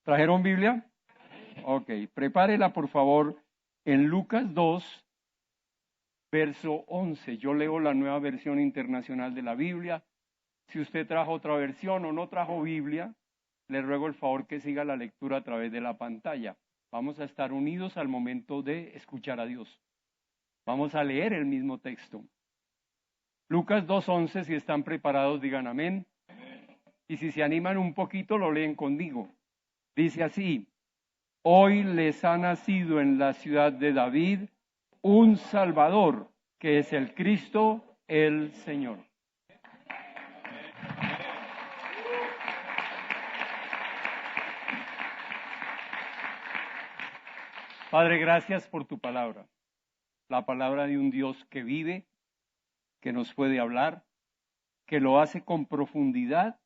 ¿Trajeron Biblia? Ok, prepárela por favor en Lucas 2, verso 11. Yo leo la Nueva Versión Internacional de la Biblia. Si usted trajo otra versión o no trajo Biblia, le ruego el favor que siga la lectura a través de la pantalla. Vamos a estar unidos al momento de escuchar a Dios. Vamos a leer el mismo texto. Lucas 2:11, si están preparados, digan amén. Y si se animan un poquito, lo leen conmigo. Dice así: hoy les ha nacido en la ciudad de David un Salvador, que es el Cristo, el Señor. Padre, gracias por tu palabra. La palabra de un Dios que vive, que nos puede hablar, que lo hace con profundidad,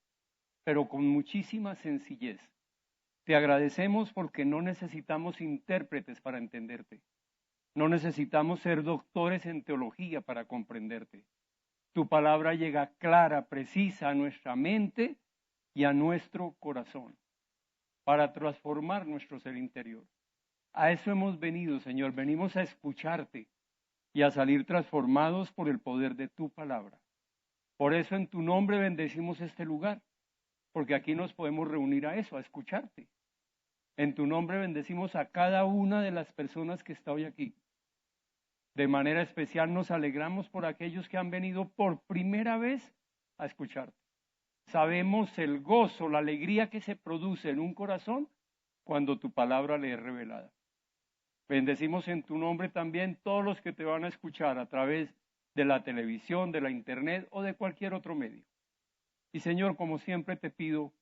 pero con muchísima sencillez. Te agradecemos porque no necesitamos intérpretes para entenderte. No necesitamos ser doctores en teología para comprenderte. Tu palabra llega clara, precisa a nuestra mente y a nuestro corazón para transformar nuestro ser interior. A eso hemos venido, Señor. Venimos a escucharte y a salir transformados por el poder de tu palabra. Por eso en tu nombre bendecimos este lugar, porque aquí nos podemos reunir a eso, a escucharte. En tu nombre bendecimos a cada una de las personas que está hoy aquí. De manera especial nos alegramos por aquellos que han venido por primera vez a escucharte. Sabemos el gozo, la alegría que se produce en un corazón cuando tu palabra le es revelada. Bendecimos en tu nombre también todos los que te van a escuchar a través de la televisión, de la internet o de cualquier otro medio. Y Señor, como siempre te pido,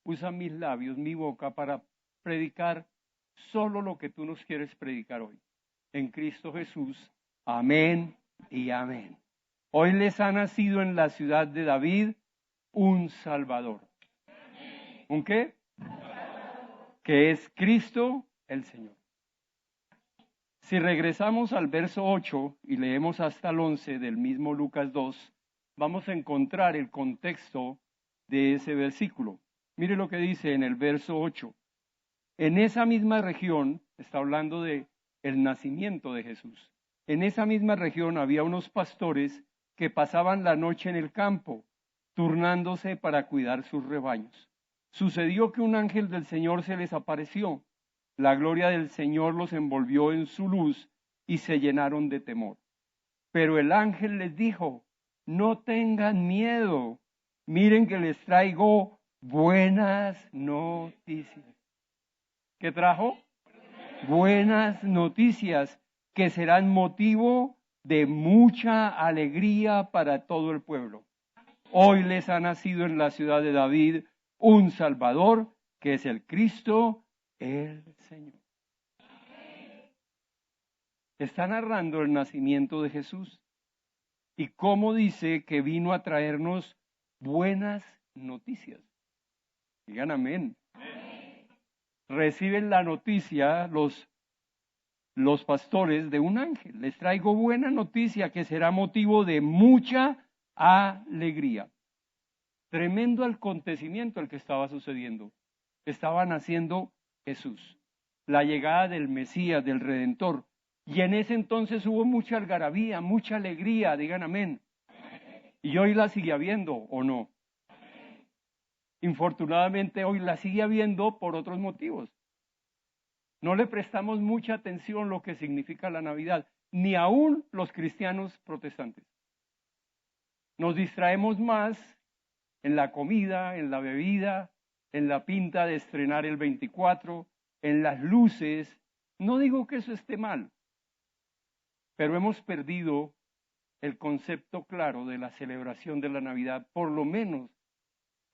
usa mis labios, mi boca para predicar solo lo que tú nos quieres predicar hoy. En Cristo Jesús. Amén y amén. Hoy les ha nacido en la ciudad de David un Salvador. ¿Un qué? Que es Cristo el Señor. Si regresamos al verso 8 y leemos hasta el 11 del mismo Lucas 2, vamos a encontrar el contexto de ese versículo. Mire lo que dice en el verso 8. En esa misma región, está hablando de el nacimiento de Jesús. En esa misma región había unos pastores que pasaban la noche en el campo, turnándose para cuidar sus rebaños. Sucedió que un ángel del Señor se les apareció. La gloria del Señor los envolvió en su luz y se llenaron de temor. Pero el ángel les dijo: no tengan miedo, miren que les traigo buenas noticias. ¿Qué trajo? Buenas noticias que serán motivo de mucha alegría para todo el pueblo. Hoy les ha nacido en la ciudad de David un Salvador, que es el Cristo, el Señor. Está narrando el nacimiento de Jesús y cómo dice que vino a traernos buenas noticias. Digan amén. Reciben la noticia los pastores de un ángel. Les traigo buena noticia que será motivo de mucha alegría. Tremendo acontecimiento el que estaba sucediendo. Estaba naciendo Jesús, la llegada del Mesías, del Redentor. Y en ese entonces hubo mucha algarabía, mucha alegría, digan amén. Y hoy la sigue habiendo, ¿o no? Infortunadamente hoy la sigue habiendo por otros motivos. No le prestamos mucha atención a lo que significa la Navidad, ni aún los cristianos protestantes. Nos distraemos más en la comida, en la bebida, en la pinta de estrenar el 24, en las luces. No digo que eso esté mal, pero hemos perdido el concepto claro de la celebración de la Navidad, por lo menos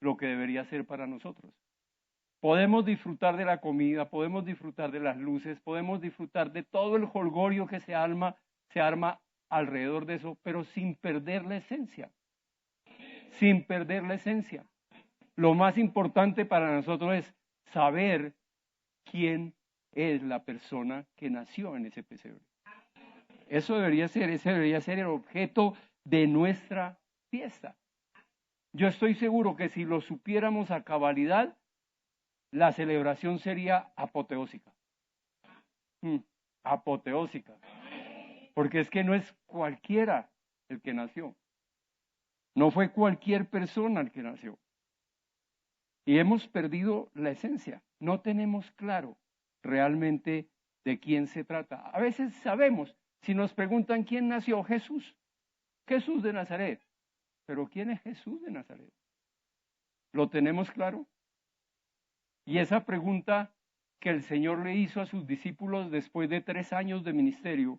lo que debería ser para nosotros. Podemos disfrutar de la comida, podemos disfrutar de las luces, podemos disfrutar de todo el jolgorio que se arma alrededor de eso, pero sin perder la esencia. Sin perder la esencia. Lo más importante para nosotros es saber quién es la persona que nació en ese pesebre. Ese debería ser el objeto de nuestra fiesta. Yo estoy seguro que si lo supiéramos a cabalidad, la celebración sería apoteósica. Apoteósica. Porque es que no es cualquiera el que nació. No fue cualquier persona el que nació. Y hemos perdido la esencia. No tenemos claro realmente de quién se trata. A veces sabemos, si nos preguntan quién nació, Jesús. Jesús de Nazaret. Pero ¿quién es Jesús de Nazaret? ¿Lo tenemos claro? Y esa pregunta que el Señor le hizo a sus discípulos después de 3 años de ministerio,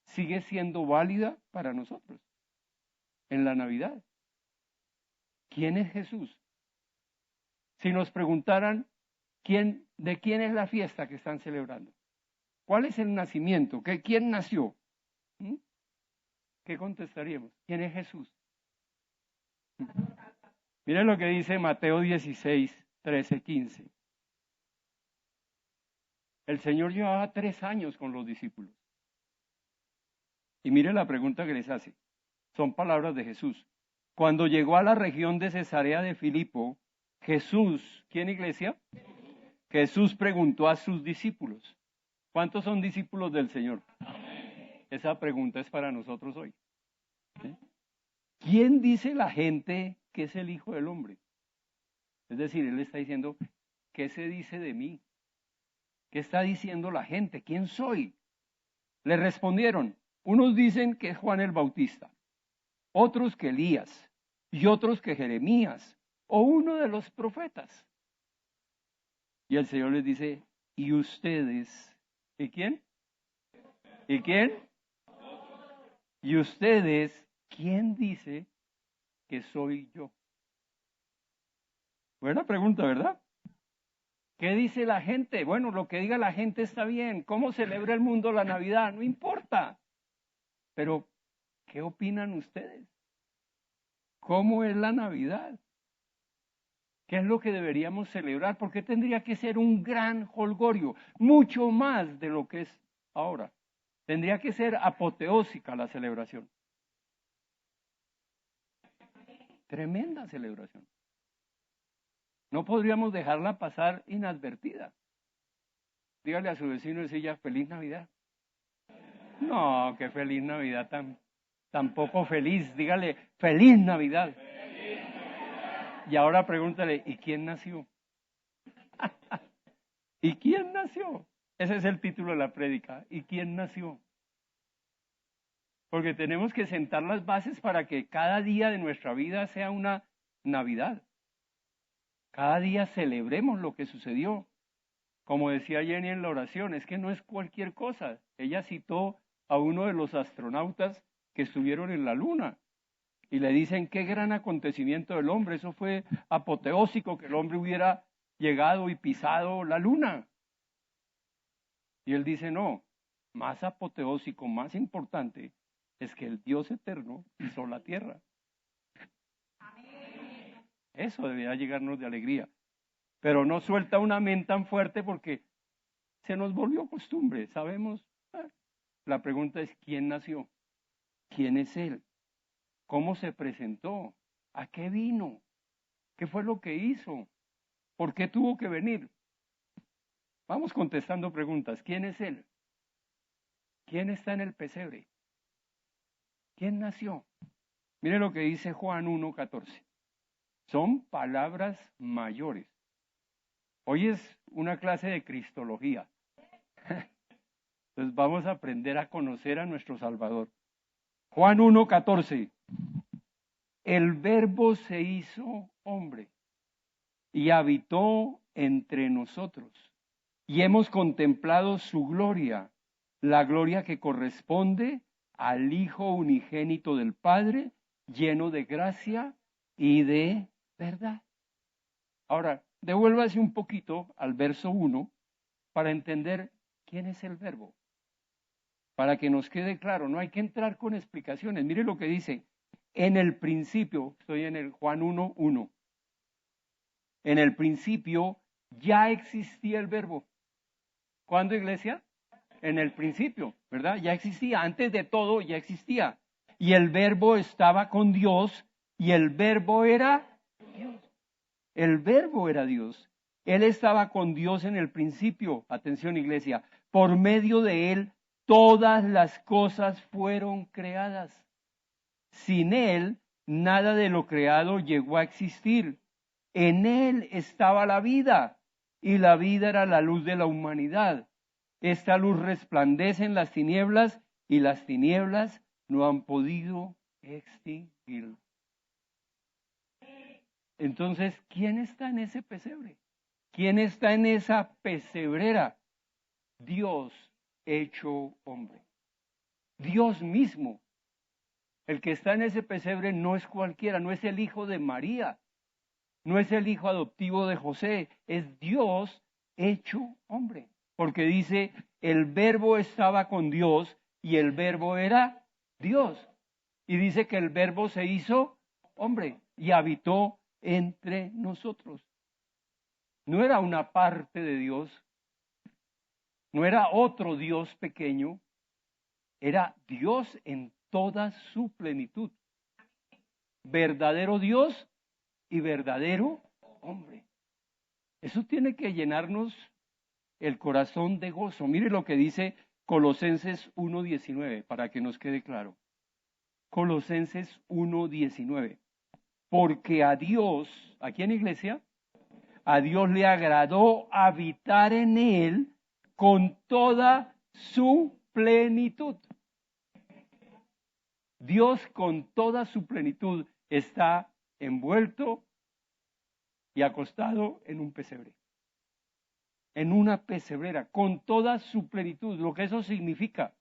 sigue siendo válida para nosotros en la Navidad. ¿Quién es Jesús? Si nos preguntaran de quién es la fiesta que están celebrando, ¿cuál es el nacimiento? ¿Quién nació? ¿Qué contestaríamos? ¿Quién es Jesús? Miren lo que dice Mateo 16, 13, 15. El Señor llevaba 3 años con los discípulos. Y mire la pregunta que les hace. Son palabras de Jesús. Cuando llegó a la región de Cesarea de Filipo, Jesús, ¿quién iglesia? Jesús preguntó a sus discípulos. ¿Cuántos son discípulos del Señor? Esa pregunta es para nosotros hoy. ¿Sí? ¿Quién dice la gente que es el Hijo del Hombre? Es decir, Él está diciendo, ¿qué se dice de mí? ¿Qué está diciendo la gente? ¿Quién soy? Le respondieron, unos dicen que es Juan el Bautista, otros que Elías, y otros que Jeremías, o uno de los profetas. Y el Señor les dice, ¿y ustedes? ¿Y quién? ¿Y quién? ¿Y ustedes? ¿Quién dice que soy yo? Buena pregunta, ¿verdad? ¿Qué dice la gente? Bueno, lo que diga la gente está bien. ¿Cómo celebra el mundo la Navidad? No importa. Pero, ¿qué opinan ustedes? ¿Cómo es la Navidad? ¿Qué es lo que deberíamos celebrar? ¿Por qué tendría que ser un gran jolgorio? Mucho más de lo que es ahora. Tendría que ser apoteósica la celebración. Tremenda celebración. No podríamos dejarla pasar inadvertida. Dígale a su vecino y decirle, feliz Navidad. No, qué feliz Navidad tan poco feliz. Dígale, feliz Navidad. Y ahora pregúntale, ¿y quién nació? ¿Y quién nació? Ese es el título de la prédica. ¿Y quién nació? Porque tenemos que sentar las bases para que cada día de nuestra vida sea una Navidad. Cada día celebremos lo que sucedió. Como decía Jenny en la oración, es que no es cualquier cosa. Ella citó a uno de los astronautas que estuvieron en la Luna. Y le dicen, qué gran acontecimiento del hombre. Eso fue apoteósico, que el hombre hubiera llegado y pisado la Luna. Y él dice, no, más apoteósico, más importante, es que el Dios eterno pisó la tierra. Eso debería llegarnos de alegría. Pero no suelta un amén tan fuerte porque se nos volvió costumbre, ¿sabemos? La pregunta es, ¿quién nació? ¿Quién es Él? ¿Cómo se presentó? ¿A qué vino? ¿Qué fue lo que hizo? ¿Por qué tuvo que venir? Vamos contestando preguntas. ¿Quién es Él? ¿Quién está en el pesebre? ¿Quién nació? Mire lo que dice Juan 1:14. Son palabras mayores. Hoy es una clase de cristología. Entonces vamos a aprender a conocer a nuestro Salvador. Juan 1:14. El Verbo se hizo hombre y habitó entre nosotros. Y hemos contemplado su gloria, la gloria que corresponde al Hijo unigénito del Padre, lleno de gracia y de verdad. Ahora, devuélvase un poquito al verso 1 para entender quién es el Verbo. Para que nos quede claro, no hay que entrar con explicaciones. Mire lo que dice, en el principio, estoy en el Juan 1:1. En el principio ya existía el Verbo. ¿Cuándo, iglesia? En el principio, ¿verdad? Ya existía, antes de todo ya existía. Y el Verbo estaba con Dios y el Verbo era Dios. El Verbo era Dios. Él estaba con Dios en el principio. Atención, iglesia. Por medio de Él, todas las cosas fueron creadas. Sin Él, nada de lo creado llegó a existir. En Él estaba la vida, y la vida era la luz de la humanidad. Esta luz resplandece en las tinieblas, y las tinieblas no han podido extinguirla. Entonces, ¿quién está en ese pesebre? ¿Quién está en esa pesebrera? Dios hecho hombre. Dios mismo. El que está en ese pesebre no es cualquiera, no es el hijo de María, no es el hijo adoptivo de José, es Dios hecho hombre. Porque dice, el verbo estaba con Dios y el verbo era Dios. Y dice que el verbo se hizo hombre y habitó entre nosotros. No era una parte de Dios, no era otro Dios pequeño, era Dios en toda su plenitud. Verdadero Dios y verdadero hombre. Eso tiene que llenarnos el corazón de gozo. Mire lo que dice Colosenses 1:19, para que nos quede claro. Colosenses 1:19. Porque a Dios, ¿aquí en iglesia? A Dios le agradó habitar en él con toda su plenitud. Dios con toda su plenitud está envuelto y acostado en un pesebre. En una pesebrera, con toda su plenitud, lo que eso significa.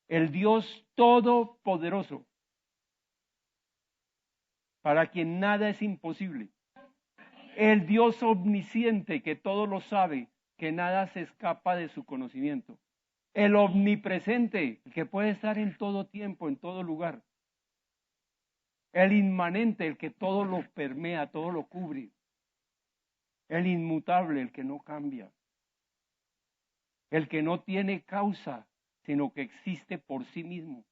El Dios todopoderoso, para quien nada es imposible. El Dios omnisciente, que todo lo sabe, que nada se escapa de su conocimiento. El omnipresente, que puede estar en todo tiempo, en todo lugar. El inmanente, el que todo lo permea, todo lo cubre. El inmutable, el que no cambia. El que no tiene causa, sino que existe por sí mismo.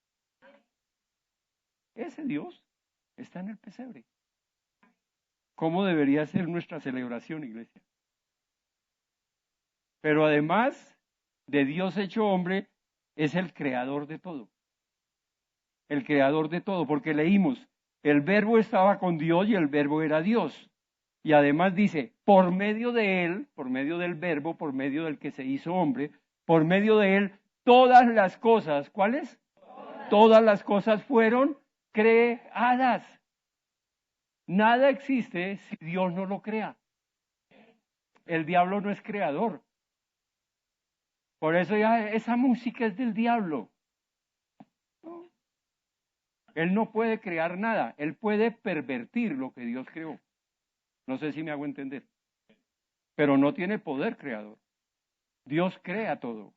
Ese Dios está en el pesebre. ¿Cómo debería ser nuestra celebración, iglesia? Pero además de Dios hecho hombre, es el creador de todo. El creador de todo, porque leímos, el verbo estaba con Dios y el verbo era Dios. Y además dice, por medio de él, por medio del verbo, por medio del que se hizo hombre, por medio de él, todas las cosas, ¿cuáles? Todas las cosas fueron creadas. Nada existe si Dios no lo crea. El diablo no es creador. Por eso ya esa música es del diablo. No. Él no puede crear nada. Él puede pervertir lo que Dios creó. No sé si me hago entender. Pero no tiene poder creador. Dios crea todo.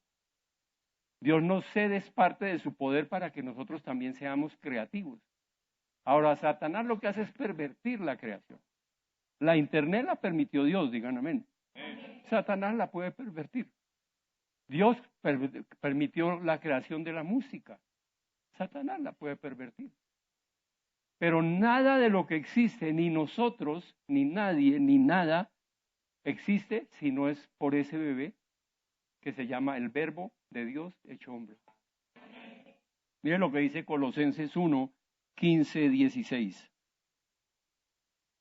Dios nos cede parte de su poder para que nosotros también seamos creativos. Ahora, Satanás lo que hace es pervertir la creación. La internet la permitió Dios, digan amén. Satanás la puede pervertir. Dios permitió la creación de la música. Satanás la puede pervertir. Pero nada de lo que existe, ni nosotros, ni nadie, ni nada, existe si no es por ese bebé que se llama el Verbo de Dios hecho hombre. Miren lo que dice Colosenses 1, 15, 16.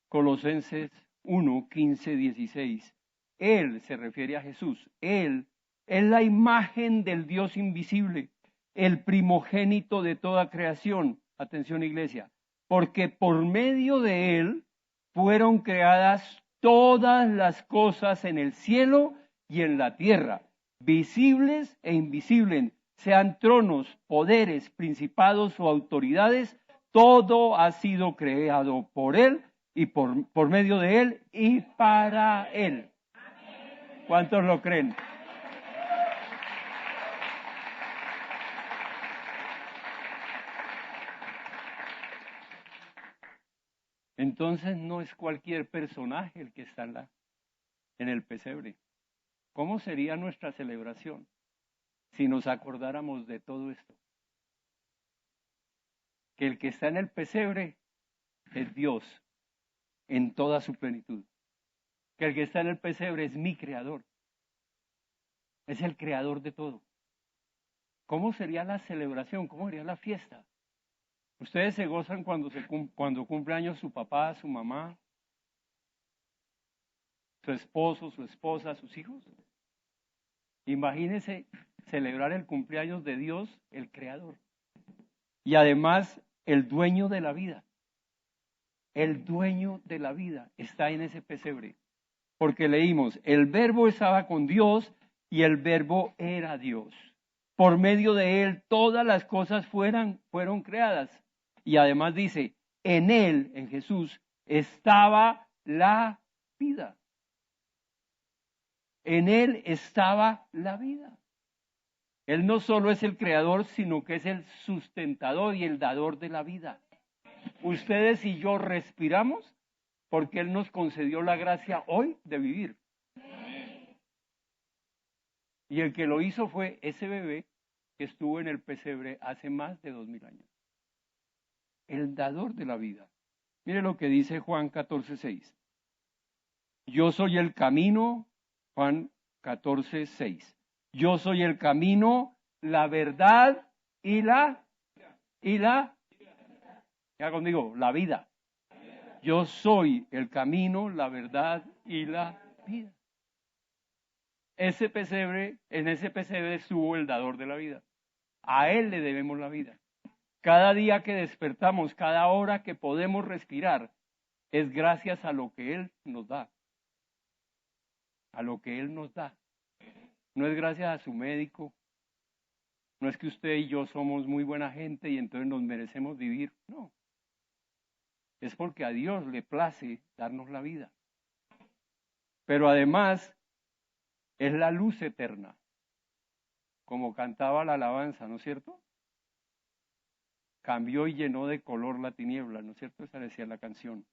Colosenses 1, 15, 16. Él se refiere a Jesús. Él es la imagen del Dios invisible, el primogénito de toda creación. Atención, iglesia. Porque por medio de él fueron creadas todas las cosas en el cielo y en la tierra, visibles e invisibles, sean tronos, poderes, principados o autoridades, todo ha sido creado por él y por medio de él y para él. ¿Cuántos lo creen? Entonces no es cualquier personaje el que está en el pesebre. ¿Cómo sería nuestra celebración si nos acordáramos de todo esto? Que el que está en el pesebre es Dios en toda su plenitud. que el que está en el pesebre es mi creador. Es el creador de todo. ¿Cómo sería la celebración? ¿Cómo sería la fiesta? ¿Ustedes se gozan cuando cumple años su papá, su mamá, su esposo, su esposa, sus hijos? Imagínense celebrar el cumpleaños de Dios, el creador. Y además, el dueño de la vida. El dueño de la vida está en ese pesebre. Porque leímos, el verbo estaba con Dios y el verbo era Dios. Por medio de él todas las cosas fueron creadas. Y además dice, en él, en Jesús, estaba la vida. En él estaba la vida. Él no solo es el creador, sino que es el sustentador y el dador de la vida. Ustedes y yo respiramos porque Él nos concedió la gracia hoy de vivir. Y el que lo hizo fue ese bebé que estuvo en el pesebre hace más de 2000 años. El dador de la vida. Mire lo que dice Juan 14:6. Yo soy el camino, Juan 14:6. Yo soy el camino, la verdad y la, ya conmigo, la vida. Yo soy el camino, la verdad y la vida. En ese pesebre estuvo el dador de la vida. A Él le debemos la vida. Cada día que despertamos, cada hora que podemos respirar, es gracias a lo que Él nos da. A lo que Él nos da. No es gracias a su médico. No es que usted y yo somos muy buena gente y entonces nos merecemos vivir. No. Es porque a Dios le place darnos la vida. Pero además, es la luz eterna. Como cantaba la alabanza, ¿no es cierto? Cambió y llenó de color la tiniebla, ¿no es cierto? Esa decía la canción.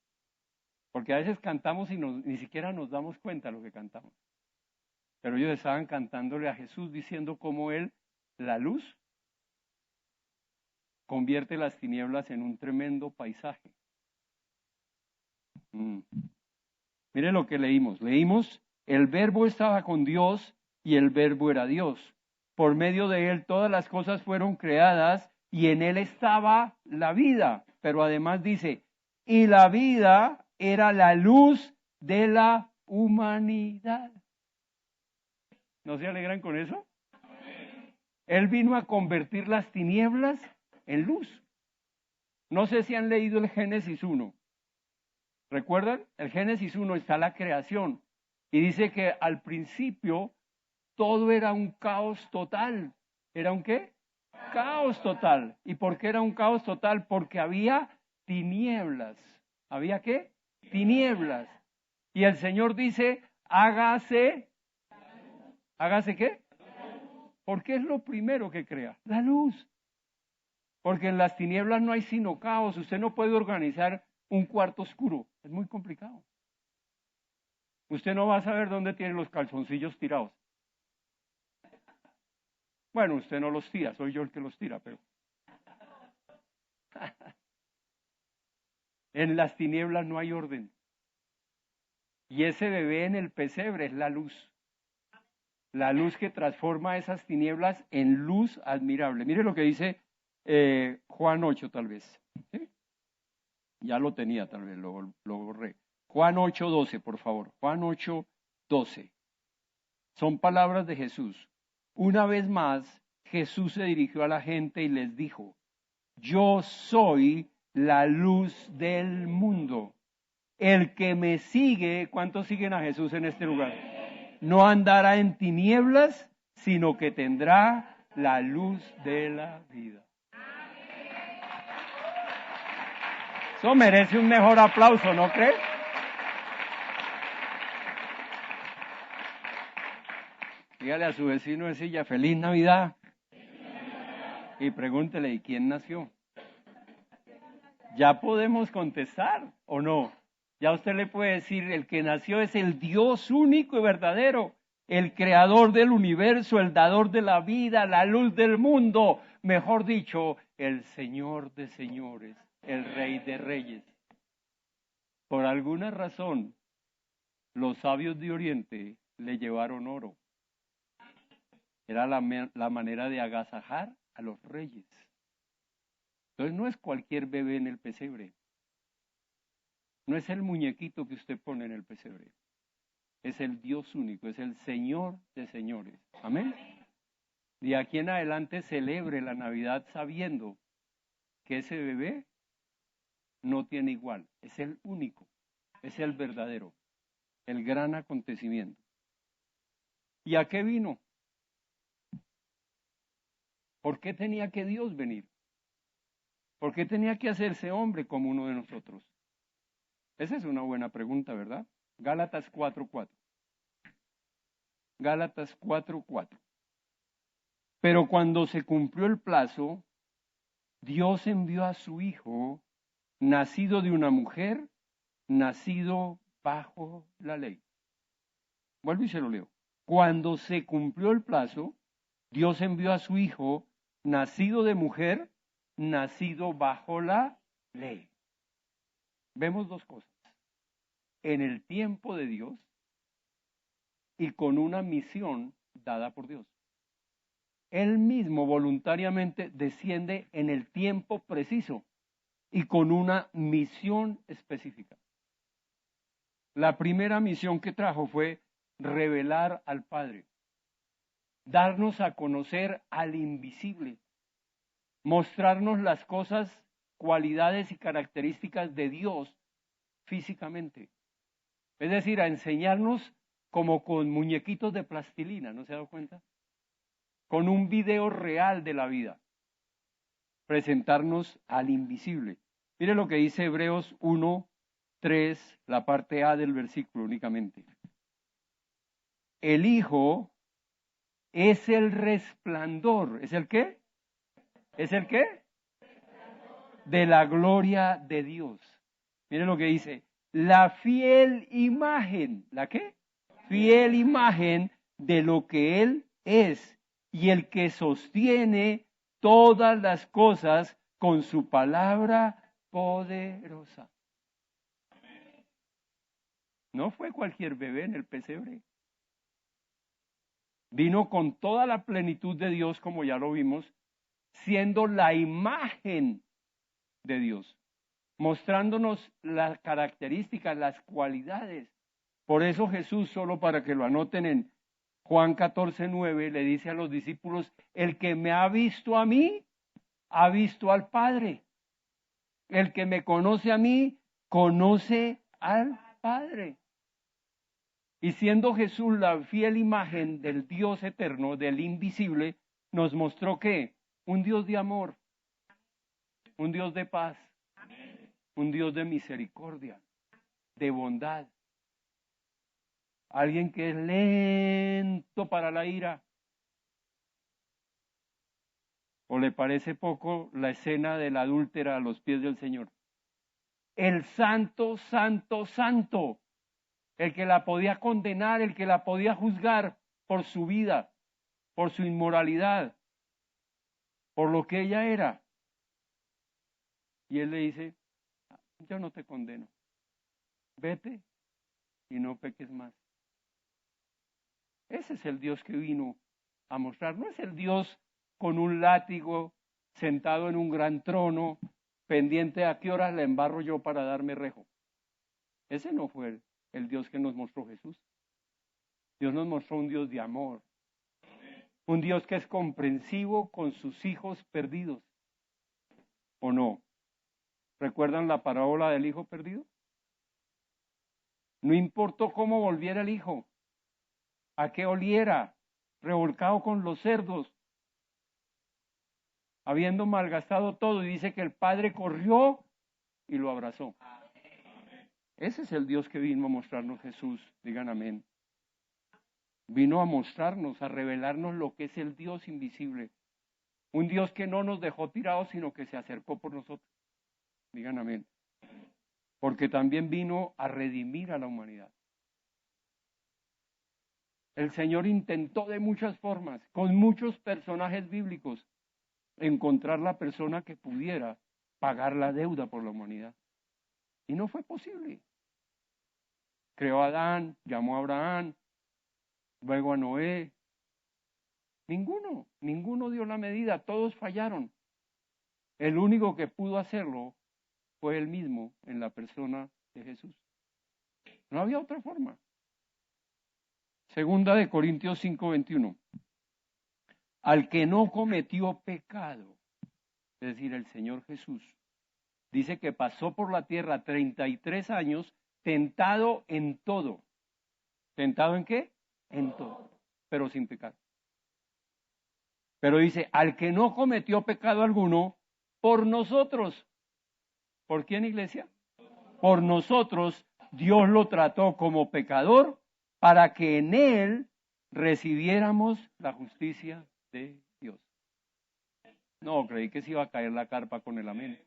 Porque a veces cantamos y ni siquiera nos damos cuenta de lo que cantamos. Pero ellos estaban cantándole a Jesús diciendo cómo Él, la luz, convierte las tinieblas en un tremendo paisaje. Mire lo que leímos. Leímos, el verbo estaba con Dios y el verbo era Dios. Por medio de Él todas las cosas fueron creadas y en Él estaba la vida. Pero además dice, y la vida era la luz de la humanidad. ¿No se alegran con eso? Él vino a convertir las tinieblas en luz. No sé si han leído el Génesis 1. ¿Recuerdan? El Génesis 1 está la creación. Y dice que al principio todo era un caos total. ¿Era un qué? Caos total. ¿Y por qué era un caos total? Porque había tinieblas. ¿Había qué? Tinieblas. Y el Señor dice, hágase. ¿Hágase qué? Porque es lo primero que crea, la luz. Porque en las tinieblas no hay sino caos. Usted no puede organizar un cuarto oscuro. Es muy complicado. Usted no va a saber dónde tiene los calzoncillos tirados. Bueno, usted no los tira, soy yo el que los tira, pero... En las tinieblas no hay orden. Y ese bebé en el pesebre es la luz. La luz que transforma esas tinieblas en luz admirable. Mire lo que dice Juan 8 tal vez. ¿Sí? Ya lo tenía tal vez, lo borré. Juan 8:12, por favor. Juan 8:12. Son palabras de Jesús. Una vez más, Jesús se dirigió a la gente y les dijo, yo soy la luz del mundo. El que me sigue, ¿cuántos siguen a Jesús en este lugar? No andará en tinieblas, sino que tendrá la luz de la vida. Eso merece un mejor aplauso, ¿no cree? Dígale a su vecino de silla, feliz Navidad. Y pregúntele, ¿y quién nació? Ya podemos contestar, ¿o no? Ya usted le puede decir, el que nació es el Dios único y verdadero, el creador del universo, el dador de la vida, la luz del mundo, mejor dicho, el Señor de señores, el Rey de reyes. Por alguna razón, Los sabios de Oriente le llevaron oro. Era la manera de agasajar a los reyes. Entonces no es cualquier bebé en el pesebre. No es el muñequito que usted pone en el pesebre. Es el Dios único, es el Señor de señores. Amén. De aquí en adelante celebre la Navidad sabiendo que ese bebé no tiene igual. Es el único, es el verdadero, el gran acontecimiento. ¿Y a qué vino? ¿Por qué tenía que Dios venir? ¿Por qué tenía que hacerse hombre como uno de nosotros? Esa es una buena pregunta, ¿verdad? Gálatas 4:4. Gálatas 4:4. Pero cuando se cumplió el plazo, Dios envió a su Hijo, nacido de una mujer, nacido bajo la ley. Vuelvo y se lo leo. Cuando se cumplió el plazo, Dios envió a su Hijo, nacido de mujer, nacido bajo la ley. Vemos dos cosas. En el tiempo de Dios y con una misión dada por Dios. Él mismo voluntariamente desciende en el tiempo preciso y con una misión específica. La primera misión que trajo fue revelar al Padre, darnos a conocer al invisible, mostrarnos las cosas, cualidades y características de Dios físicamente. Es decir, a enseñarnos como con muñequitos de plastilina, ¿no se ha dado cuenta? Con un video real de la vida. Presentarnos al invisible. Mire lo que dice Hebreos 1:3, la parte A del versículo únicamente. El Hijo es el resplandor. ¿Es el qué? ¿Es el qué? De la gloria de Dios. Mire lo que dice. La fiel imagen. ¿La qué? Fiel imagen de lo que Él es. Y el que sostiene todas las cosas con su palabra poderosa. No fue cualquier bebé en el pesebre. Vino con toda la plenitud de Dios, como ya lo vimos, siendo la imagen de Dios, mostrándonos las características, las cualidades. Por eso Jesús, solo para que lo anoten en Juan 14:9, le dice a los discípulos, el que me ha visto a mí, ha visto al Padre. El que me conoce a mí, conoce al Padre. Y siendo Jesús la fiel imagen del Dios eterno, del invisible, nos mostró que un Dios de amor, un Dios de paz, un Dios de misericordia, de bondad. Alguien que es lento para la ira. ¿O le parece poco la escena de la adúltera a los pies del Señor? El santo, santo, santo. El que la podía condenar, el que la podía juzgar por su vida, por su inmoralidad, por lo que ella era. Y él le dice, yo no te condeno, vete y no peques más. Ese es el Dios que vino a mostrar. No es el Dios con un látigo, sentado en un gran trono, pendiente a qué horas le embarro yo para darme rejo. Ese no fue el Dios que nos mostró Jesús. Dios nos mostró un Dios de amor. Un Dios que es comprensivo con sus hijos perdidos. ¿O no? ¿Recuerdan la parábola del hijo perdido? No importó cómo volviera el hijo, a qué oliera, revolcado con los cerdos, habiendo malgastado todo, y dice que el padre corrió y lo abrazó. Ese es el Dios que vino a mostrarnos Jesús, digan amén. Vino a mostrarnos, a revelarnos lo que es el Dios invisible. Un Dios que no nos dejó tirados, sino que se acercó por nosotros. Digan amén. Porque también vino a redimir a la humanidad. El Señor intentó de muchas formas, con muchos personajes bíblicos, encontrar la persona que pudiera pagar la deuda por la humanidad. Y no fue posible. Creó a Adán, llamó a Abraham, luego a Noé. Ninguno dio la medida, todos fallaron. El único que pudo hacerlo fue él mismo en la persona de Jesús. No había otra forma. Segunda de Corintios 5:21. Al que no cometió pecado, es decir, el Señor Jesús, dice que pasó por la tierra 33 años tentado en todo. ¿Tentado en qué? En todo, pero sin pecado. Pero dice, al que no cometió pecado alguno, por nosotros. ¿Por quién, iglesia? Por nosotros, Dios lo trató como pecador para que en él recibiéramos la justicia de Dios. No, creí que se iba a caer la carpa con el amén.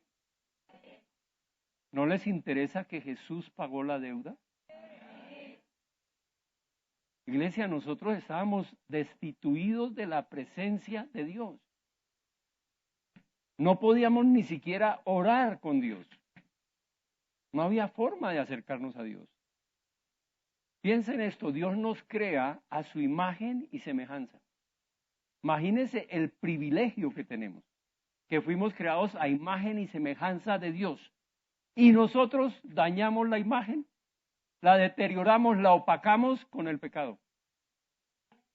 ¿No les interesa que Jesús pagó la deuda? Iglesia, nosotros estábamos destituidos de la presencia de Dios. No podíamos ni siquiera orar con Dios. No había forma de acercarnos a Dios. Piensen esto, Dios nos crea a su imagen y semejanza. Imagínense el privilegio que tenemos, que fuimos creados a imagen y semejanza de Dios. Y nosotros dañamos la imagen, la deterioramos, la opacamos con el pecado.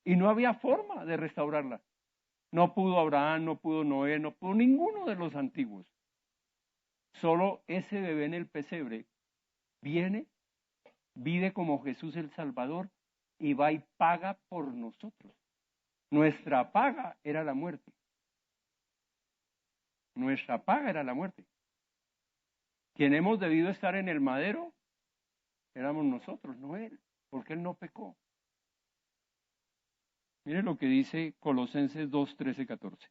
Y no había forma de restaurarla. No pudo Abraham, no pudo Noé, no pudo ninguno de los antiguos. Solo ese bebé en el pesebre viene, vive como Jesús el Salvador y va y paga por nosotros. Nuestra paga era la muerte. Nuestra paga era la muerte. Quien hemos debido estar en el madero éramos nosotros, no él, porque él no pecó. Mire lo que dice Colosenses 2, 13, 14.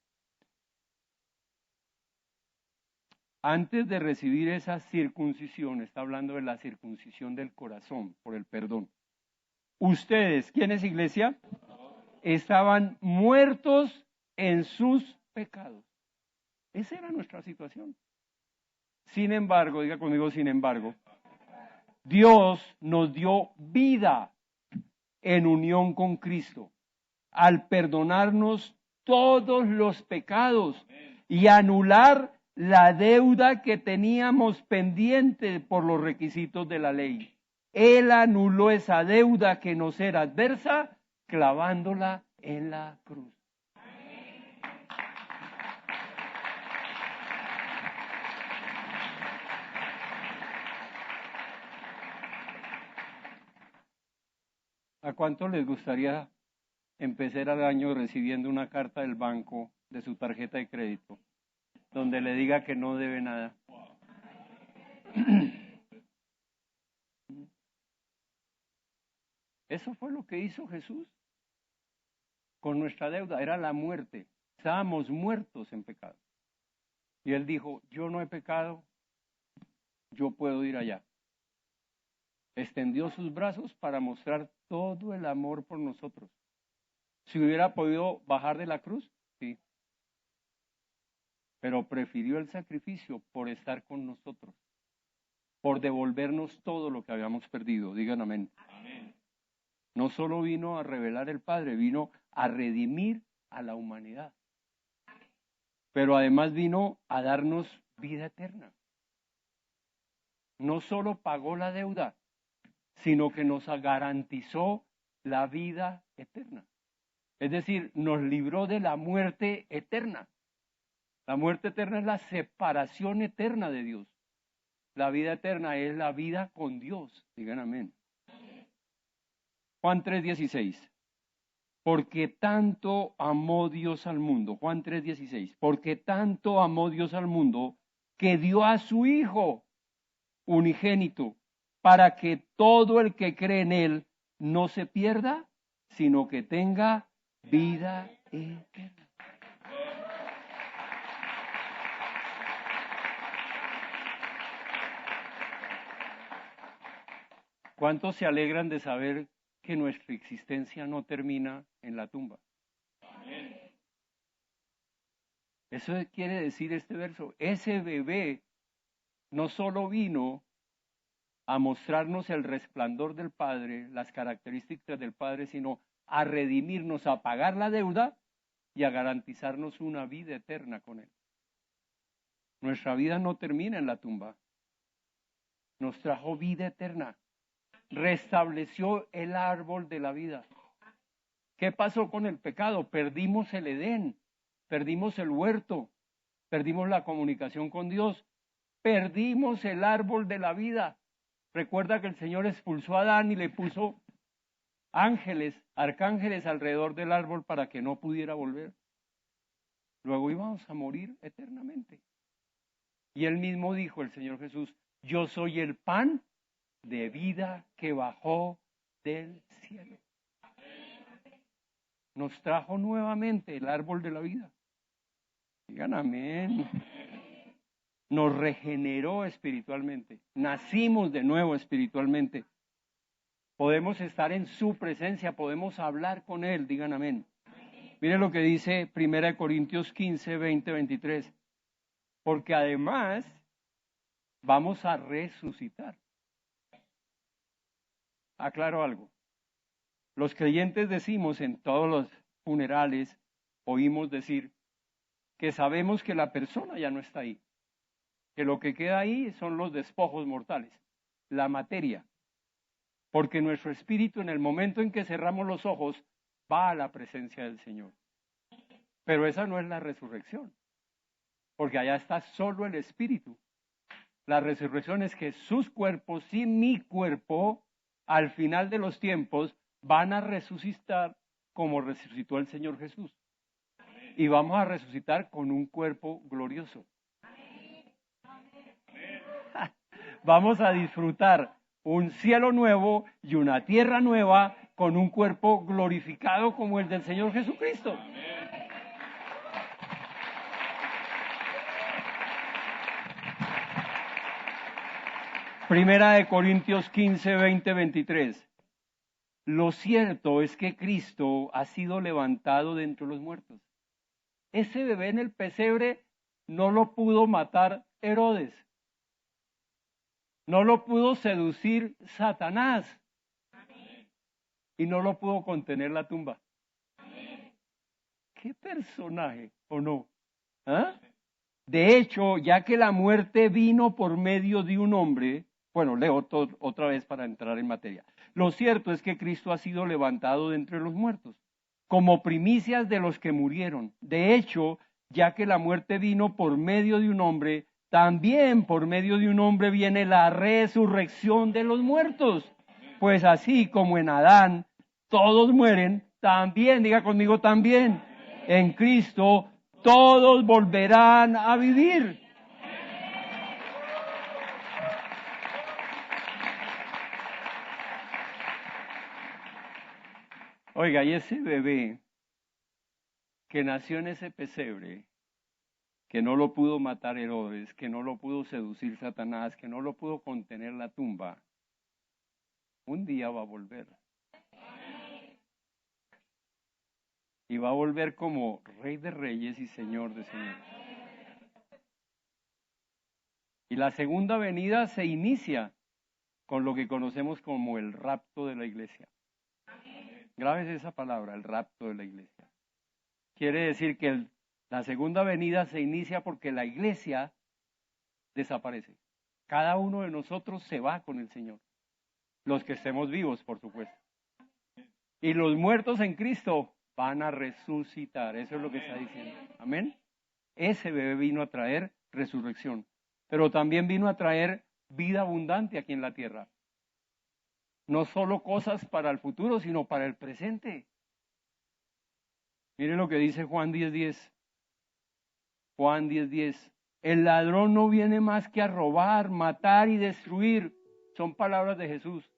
Antes de recibir esa circuncisión, está hablando de la circuncisión del corazón por el perdón. Ustedes, ¿quién es iglesia? Estaban muertos en sus pecados. Esa era nuestra situación. Sin embargo, diga conmigo, sin embargo, Dios nos dio vida en unión con Cristo al perdonarnos todos los pecados y anular la deuda que teníamos pendiente por los requisitos de la ley. Él anuló esa deuda que nos era adversa clavándola en la cruz. ¿A cuánto les gustaría empezar el año recibiendo una carta del banco de su tarjeta de crédito donde le diga que no debe nada? Eso fue lo que hizo Jesús con nuestra deuda, era la muerte. Estábamos muertos en pecado. Y él dijo, yo no he pecado, yo puedo ir allá. Extendió sus brazos para mostrar todo el amor por nosotros. Si hubiera podido bajar de la cruz, sí. Pero prefirió el sacrificio por estar con nosotros, por devolvernos todo lo que habíamos perdido. Digan amén. Amén. No solo vino a revelar el Padre, vino a redimir a la humanidad. Pero además vino a darnos vida eterna. No solo pagó la deuda, sino que nos garantizó la vida eterna. Es decir, nos libró de la muerte eterna. La muerte eterna es la separación eterna de Dios. La vida eterna es la vida con Dios. Digan amén. Juan 3:16. Porque tanto amó Dios al mundo. Juan 3:16. Porque tanto amó Dios al mundo que dio a su Hijo unigénito para que todo el que cree en Él no se pierda, sino que tenga vida eterna. ¿Cuántos se alegran de saber que nuestra existencia no termina en la tumba? Amén. Eso quiere decir este verso. Ese bebé no solo vino a mostrarnos el resplandor del Padre, las características del Padre, sino a redimirnos, a pagar la deuda y a garantizarnos una vida eterna con Él. Nuestra vida no termina en la tumba. Nos trajo vida eterna. Restableció el árbol de la vida. ¿Qué pasó con el pecado? Perdimos el Edén, perdimos el huerto, perdimos la comunicación con Dios, perdimos el árbol de la vida. Recuerda que el Señor expulsó a Adán y le puso ángeles, arcángeles alrededor del árbol para que no pudiera volver. Luego íbamos a morir eternamente. Y él mismo dijo, el Señor Jesús, yo soy el pan de vida que bajó del cielo. Nos trajo nuevamente el árbol de la vida. Digan amén. Nos regeneró espiritualmente. Nacimos de nuevo espiritualmente. Podemos estar en su presencia, podemos hablar con Él. Digan amén. Miren lo que dice 1 Corintios 15, 20, 23. Porque además vamos a resucitar. Aclaro algo. Los creyentes decimos en todos los funerales, oímos decir que sabemos que la persona ya no está ahí, que lo que queda ahí son los despojos mortales, la materia, porque nuestro espíritu en el momento en que cerramos los ojos va a la presencia del Señor. Pero esa no es la resurrección, porque allá está solo el espíritu. La resurrección es que sus cuerpos y mi cuerpo, al final de los tiempos, van a resucitar como resucitó el Señor Jesús. Y vamos a resucitar con un cuerpo glorioso. Vamos a disfrutar un cielo nuevo y una tierra nueva con un cuerpo glorificado como el del Señor Jesucristo. Primera de Corintios 15, 20, 23. Lo cierto es que Cristo ha sido levantado de entre los muertos. Ese bebé en el pesebre no lo pudo matar Herodes. No lo pudo seducir Satanás. Y no lo pudo contener la tumba. ¿Qué personaje o no? ¿Ah? De hecho, ya que la muerte vino por medio de un hombre, bueno, leo otra vez para entrar en materia. Lo cierto es que Cristo ha sido levantado de entre los muertos, como primicias de los que murieron. De hecho, ya que la muerte vino por medio de un hombre, también por medio de un hombre viene la resurrección de los muertos. Pues así como en Adán todos mueren, también, diga conmigo también, en Cristo todos volverán a vivir. Oiga, y ese bebé que nació en ese pesebre, que no lo pudo matar Herodes, que no lo pudo seducir Satanás, que no lo pudo contener la tumba, un día va a volver. Y va a volver como Rey de Reyes y Señor de Señores. Y la segunda venida se inicia con lo que conocemos como el rapto de la iglesia. Grábese esa palabra, el rapto de la iglesia. Quiere decir que la segunda venida se inicia porque la iglesia desaparece. Cada uno de nosotros se va con el Señor. Los que estemos vivos, por supuesto. Y los muertos en Cristo van a resucitar. Eso es lo que está diciendo. Amén. Ese bebé vino a traer resurrección. Pero también vino a traer vida abundante aquí en la tierra. No solo cosas para el futuro, sino para el presente. Miren lo que dice Juan 10:10. Juan 10:10. El ladrón no viene más que a robar, matar y destruir. Son palabras de Jesús.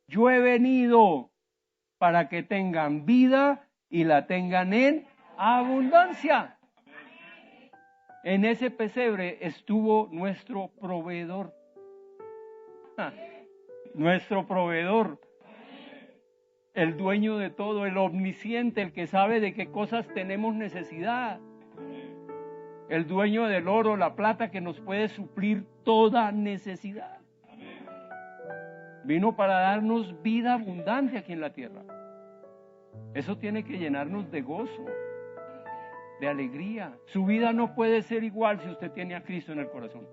Yo he venido para que tengan vida y la tengan en abundancia. En ese pesebre estuvo nuestro proveedor. Nuestro proveedor, el dueño de todo, el omnisciente, el que sabe de qué cosas tenemos necesidad, el dueño del oro, la plata, que nos puede suplir toda necesidad. Vino para darnos vida abundante aquí en la tierra. Eso tiene que llenarnos de gozo, de alegría. Su vida no puede ser igual si usted tiene a Cristo en el corazón.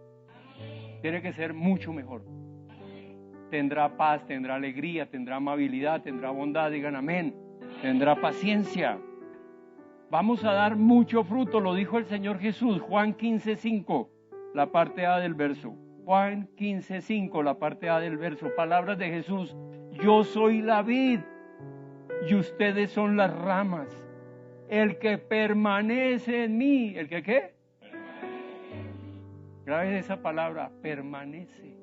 Tiene que ser mucho mejor. Tendrá paz, tendrá alegría, tendrá amabilidad, tendrá bondad, digan amén. Tendrá paciencia. Vamos a dar mucho fruto, lo dijo el Señor Jesús, Juan 15:5, la parte A del verso. Juan 15:5, la parte A del verso. Palabras de Jesús: yo soy la vid y ustedes son las ramas. El que permanece en mí, ¿el que qué? Grabe esa palabra, permanece.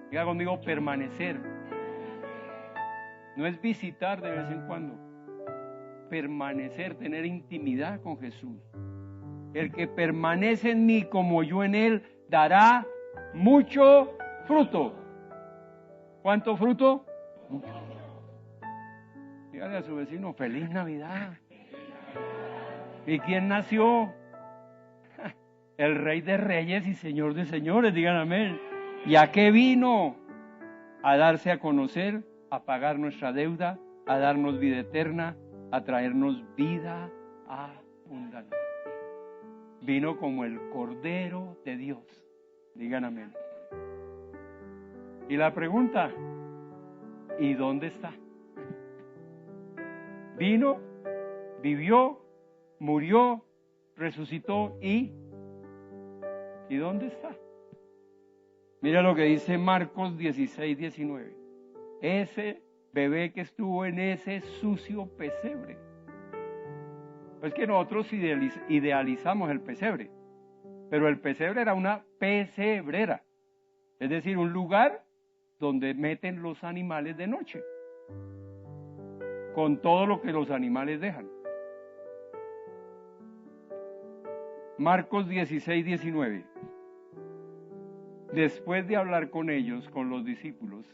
Diga conmigo, permanecer. No es visitar de vez en cuando. Permanecer, tener intimidad con Jesús. El que permanece en mí como yo en él, dará mucho fruto. ¿Cuánto fruto? Mucho. Dígale a su vecino, feliz Navidad. ¿Y quién nació? El Rey de Reyes y Señor de Señores, digan amén. ¿Y a qué vino? A darse a conocer, a pagar nuestra deuda, a darnos vida eterna, a traernos vida abundante. Vino como el Cordero de Dios. Digan amén. Y la pregunta, ¿y dónde está? Vino, vivió, murió, resucitó ¿y dónde está? Mira lo que dice Marcos 16:19. Ese bebé que estuvo en ese sucio pesebre. Pues que nosotros idealizamos el pesebre, pero el pesebre era una pesebrera, es decir, un lugar donde meten los animales de noche, con todo lo que los animales dejan. Marcos 16:19. Después de hablar con ellos, con los discípulos,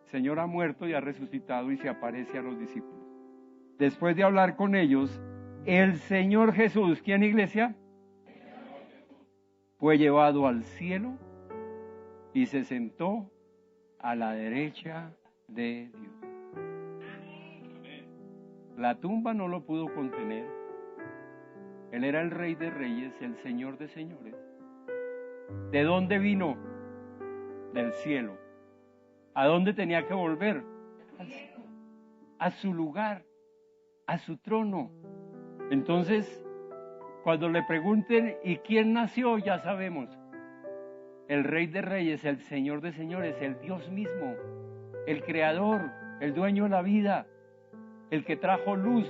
el Señor ha muerto y ha resucitado y se aparece a los discípulos. Después de hablar con ellos, el Señor Jesús, ¿quién, iglesia? Fue llevado al cielo y se sentó a la derecha de Dios. La tumba no lo pudo contener. Él era el Rey de Reyes, el Señor de Señores. ¿De dónde vino? Del cielo. ¿A dónde tenía que volver? Al cielo. A su lugar, a su trono. Entonces, cuando le pregunten ¿y quién nació? Ya sabemos. El Rey de Reyes, el Señor de Señores, el Dios mismo, el Creador, el dueño de la vida, el que trajo luz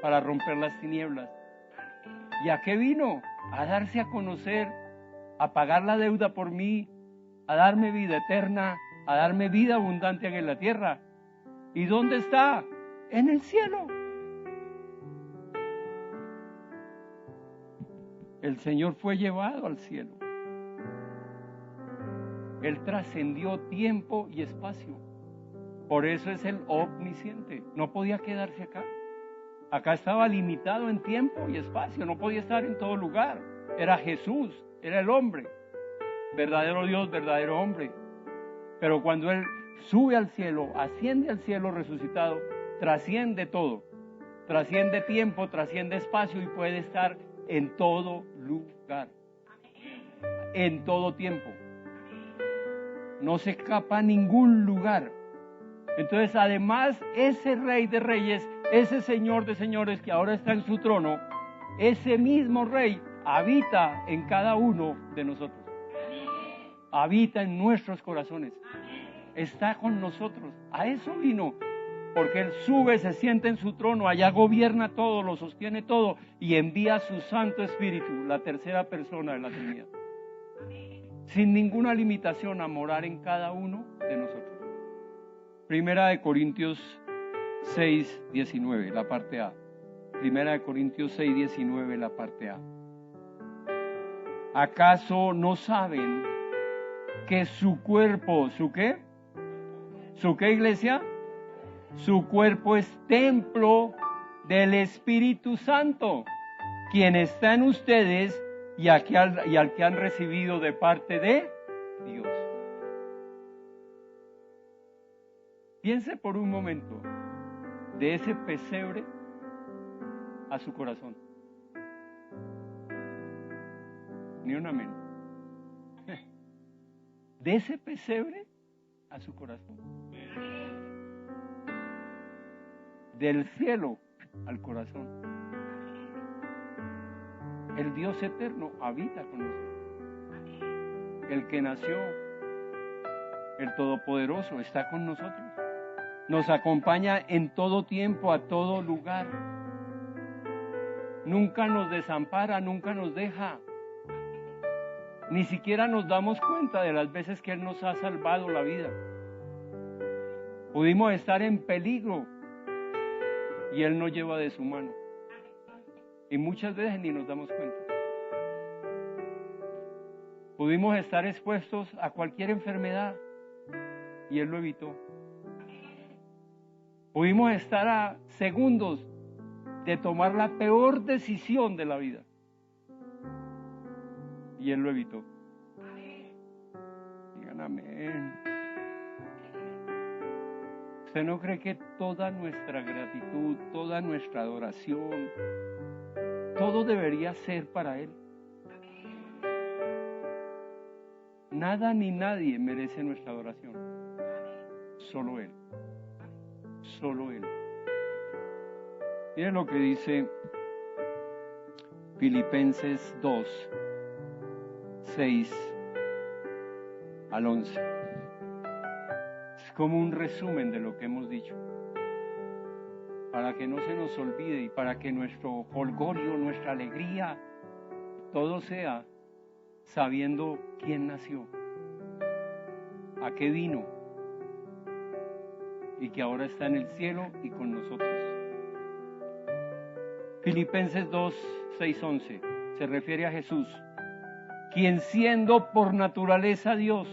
para romper las tinieblas. ¿Y a qué vino? A darse a conocer, a pagar la deuda por mí, a darme vida eterna, a darme vida abundante aquí en la tierra. ¿Y dónde está? En el cielo. El Señor fue llevado al cielo. Él trascendió tiempo y espacio. Por eso es el omnisciente. No podía quedarse acá. Acá estaba limitado en tiempo y espacio. No podía estar en todo lugar. Era Jesús, era el hombre. Verdadero Dios, verdadero hombre. Pero cuando Él sube al cielo, asciende al cielo resucitado, trasciende todo. Trasciende tiempo, trasciende espacio y puede estar en todo lugar. En todo tiempo. No se escapa a ningún lugar. Entonces, además, ese Rey de Reyes, ese Señor de Señores que ahora está en su trono, ese mismo Rey habita en cada uno de nosotros. Habita en nuestros corazones. Está con nosotros. A eso vino. Porque Él sube, se sienta en su trono, allá gobierna todo, lo sostiene todo y envía su Santo Espíritu, la tercera persona de la Trinidad. Sin ninguna limitación a morar en cada uno de nosotros. Primera de Corintios 6:19, la parte A. Primera de Corintios 6:19, la parte A. ¿Acaso no saben que su cuerpo, ¿su qué? ¿Su qué, iglesia? Su cuerpo es templo del Espíritu Santo, quien está en ustedes y al que han recibido de parte de Dios. Piense por un momento de ese pesebre a su corazón. Ni un amén. De ese pesebre a su corazón. Del cielo al corazón. El Dios eterno habita con nosotros. El que nació, el Todopoderoso, está con nosotros. Nos acompaña en todo tiempo, a todo lugar. Nunca nos desampara, nunca nos deja. Ni siquiera nos damos cuenta de las veces que Él nos ha salvado la vida. Pudimos estar en peligro y Él nos lleva de su mano. Y muchas veces ni nos damos cuenta. Pudimos estar expuestos a cualquier enfermedad y Él lo evitó. Pudimos estar a segundos de tomar la peor decisión de la vida y Él lo evitó. Digan amén. ¿Usted no cree que toda nuestra gratitud, toda nuestra adoración, todo debería ser para Él? Nada ni nadie merece nuestra adoración. Solo Él. Solo Él. Miren lo que dice Filipenses 2, 6 al 11. Es como un resumen de lo que hemos dicho. Para que no se nos olvide y para que nuestro jolgorio, nuestra alegría, todo sea sabiendo quién nació, a qué vino y que ahora está en el cielo y con nosotros. Filipenses 2, 6, 11 se refiere a Jesús, quien siendo por naturaleza Dios,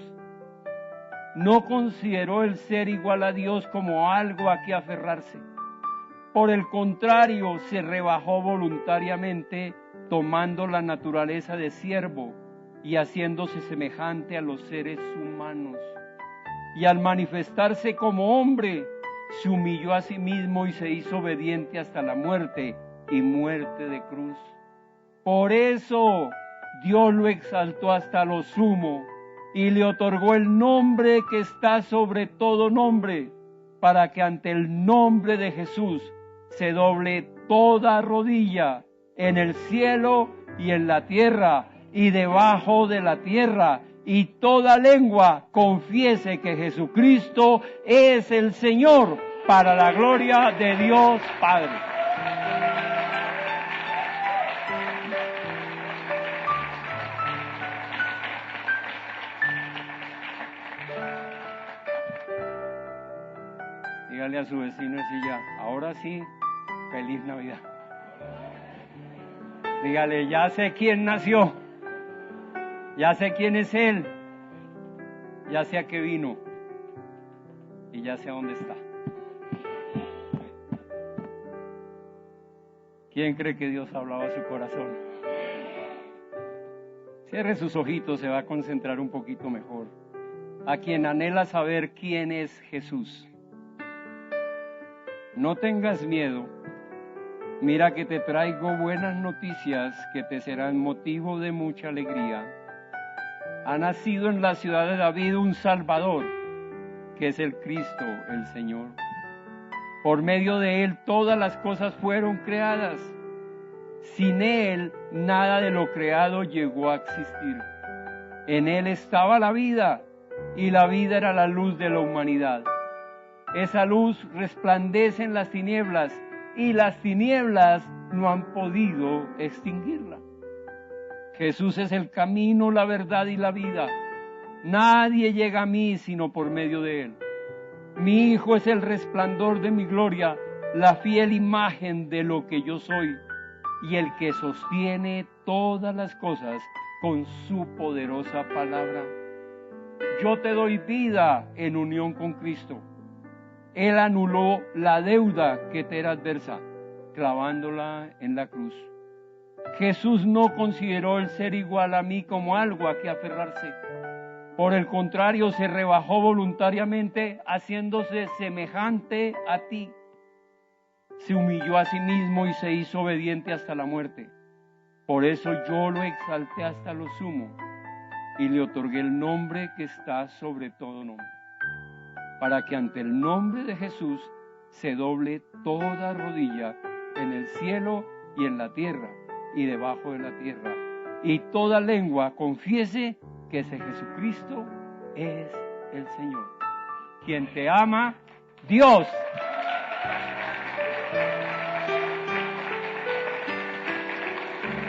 no consideró el ser igual a Dios como algo a que aferrarse. Por el contrario, se rebajó voluntariamente, tomando la naturaleza de siervo y haciéndose semejante a los seres humanos. Y al manifestarse como hombre, se humilló a sí mismo y se hizo obediente hasta la muerte y muerte de cruz. Por eso Dios lo exaltó hasta lo sumo y le otorgó el nombre que está sobre todo nombre, para que ante el nombre de Jesús se doble toda rodilla en el cielo y en la tierra y debajo de la tierra, y toda lengua confiese que Jesucristo es el Señor, para la gloria de Dios Padre. Dígale a su vecino así ya, ahora sí, feliz Navidad. Dígale, ya sé quién nació, ya sé quién es Él, ya sé a qué vino y ya sé a dónde está. ¿Quién cree que Dios hablaba a su corazón? Cierre sus ojitos, se va a concentrar un poquito mejor. A quien anhela saber quién es Jesús. No tengas miedo, mira que te traigo buenas noticias que te serán motivo de mucha alegría. Ha nacido en la ciudad de David un Salvador, que es el Cristo, el Señor. Por medio de Él todas las cosas fueron creadas. Sin Él nada de lo creado llegó a existir. En Él estaba la vida, y la vida era la luz de la humanidad. Esa luz resplandece en las tinieblas, y las tinieblas no han podido extinguirla. Jesús es el camino, la verdad y la vida. Nadie llega a mí sino por medio de Él. Mi Hijo es el resplandor de mi gloria, la fiel imagen de lo que yo soy, y el que sostiene todas las cosas con su poderosa palabra. Yo te doy vida en unión con Cristo. Él anuló la deuda que te era adversa, clavándola en la cruz. Jesús no consideró el ser igual a mí como algo a que aferrarse. Por el contrario, se rebajó voluntariamente, haciéndose semejante a ti. Se humilló a sí mismo y se hizo obediente hasta la muerte. Por eso yo lo exalté hasta lo sumo y le otorgué el nombre que está sobre todo nombre, para que ante el nombre de Jesús se doble toda rodilla en el cielo y en la tierra y debajo de la tierra, y toda lengua confiese que ese Jesucristo es el Señor. Quien te ama, Dios